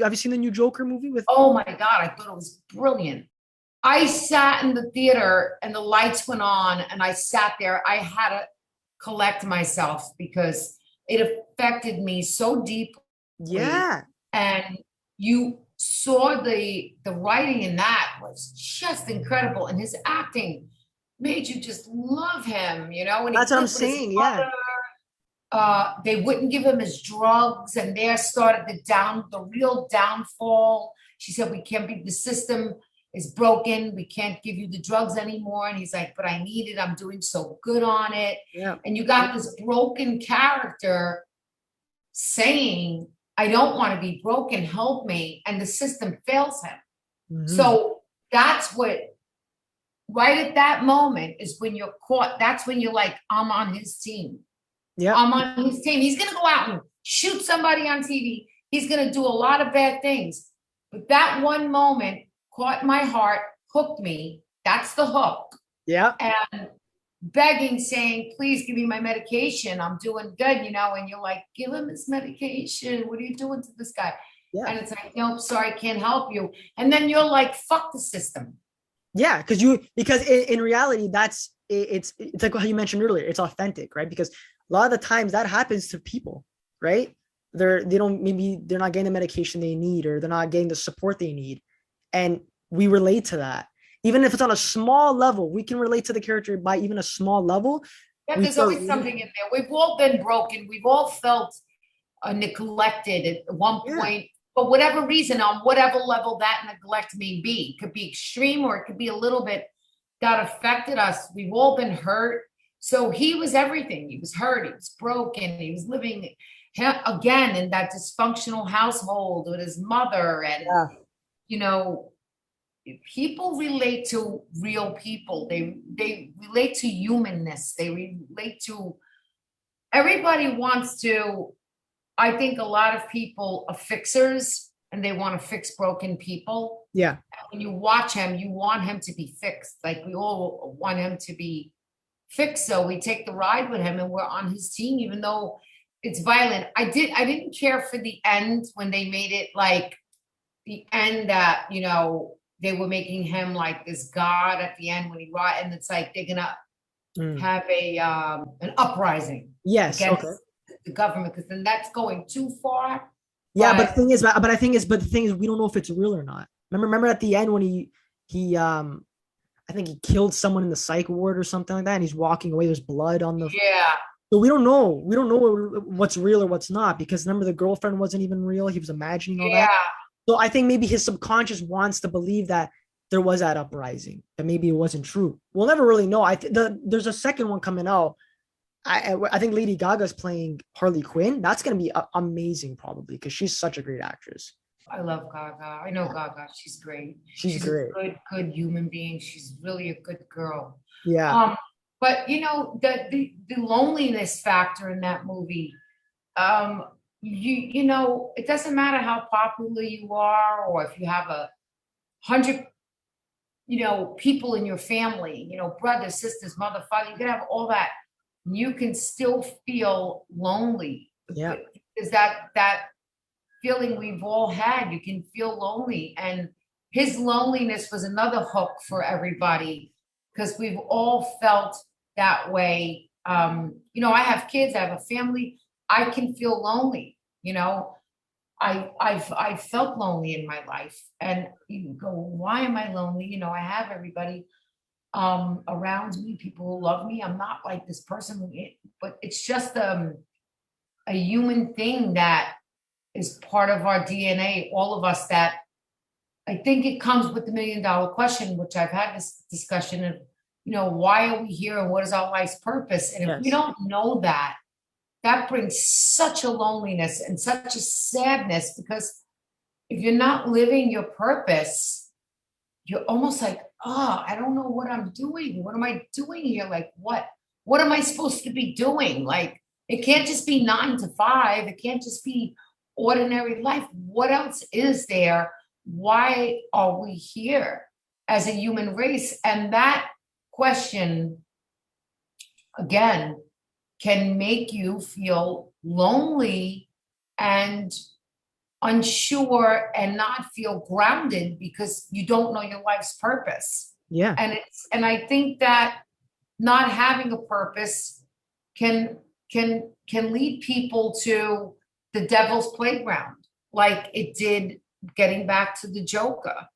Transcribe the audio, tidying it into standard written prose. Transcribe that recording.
Have you seen the new Joker movie with? Oh my God, I thought it was brilliant. I sat in the theater and the lights went on, and I sat there. I had to collect myself because it affected me so deeply. Yeah, And you saw the writing in that was just incredible. And his acting made you just love him, when he that's what I'm lived with his saying. Yeah. mother. They wouldn't give him his drugs, and there started the real downfall. She said, "We can't be, the system is broken. We can't give you the drugs anymore." And he's like, "But I need it. I'm doing so good on it." Yeah. And you got this broken character saying, "I don't want to be broken. Help me." And the system fails him. Hmm. So that's what, right at that moment, is when you're caught. That's when you're like, "I'm on his team. Yeah. I'm on his team." He's going to go out and shoot somebody on TV. He's going to do a lot of bad things. But that one moment caught my heart, hooked me. That's the hook. Yeah. And begging, saying, "Please give me my medication. I'm doing good," and you're like, "Give him his medication. What are you doing to this guy?" Yeah. And it's like, "Nope, sorry, I can't help you." And then you're like, "Fuck the system." Yeah, because in reality, it's like how you mentioned earlier. It's authentic, right? Because a lot of the times that happens to people, right? They're not getting the medication they need, or they're not getting the support they need, and we relate to that. Even if it's on a small level, we can relate to the character by even a small level. Yeah, We there's feel, always something in there. We've all been broken. We've all felt neglected at one yeah, point, for whatever reason, on whatever level that neglect may be. It could be extreme, or it could be a little bit that affected us. We've all been hurt. So he was everything. He was hurt. He was broken. He was living again in that dysfunctional household with his mother. And, yeah, you know, people relate to real people. They relate to humanness. They relate to, everybody wants to, I think a lot of people are fixers, and they want to fix broken people. yeah. When you watch him, you want him to be fixed. Like, we all want him to be fixed. So we take the ride with him, and we're on his team, even though it's violent. I didn't care for the end when they made it like the end that, they were making him like this god at the end when he brought, and it's like they're gonna Mm. have an uprising Yes. against Okay. the government, because then that's going too far. Yeah, but the But thing is, but the thing is, we don't know if it's real or not. Remember at the end when he I think he killed someone in the psych ward or something like that, and he's walking away. There's blood on the. yeah, So we don't know. We don't know what's real or what's not, because remember the girlfriend wasn't even real. He was imagining all that. yeah, So I think maybe his subconscious wants to believe that there was that uprising, and maybe it wasn't true. We'll never really know. There's a second one coming out. I think Lady Gaga's playing Harley Quinn. That's gonna be amazing, probably, because she's such a great actress. I love Gaga. I know Gaga. She's great. She's She's a great. good human being. She's really a good girl. Yeah. Um, but the loneliness factor in that movie, um, it doesn't matter how popular you are, or if you have 100, people in your family, brothers, sisters, mother, father. You can have all that. You can still feel lonely. Yeah. Is that feeling we've all had? You can feel lonely, and his loneliness was another hook for everybody, because we've all felt that way. I have kids, I have a family. I can feel lonely. I've felt lonely in my life, and you go, "Why am I lonely?" I have everybody around me, people who love me. I'm not like this person, but it's just a human thing that is part of our DNA, all of us, that I think it comes with the $1 million question, which I've had this discussion of, why are we here and what is our life's purpose? And if we Yes. don't know that, that brings such a loneliness and such a sadness, because if you're not living your purpose, you're almost like, "Oh, I don't know what I'm doing. What am I doing here? Like, what am I supposed to be doing?" Like, it can't just be 9 to 5. It can't just be ordinary life. What else is there? Why are we here as a human race? And that question, again, can make you feel lonely and unsure and not feel grounded because you don't know your life's purpose. Yeah. And I think that not having a purpose can lead people to the devil's playground, like it did getting back to the Joker.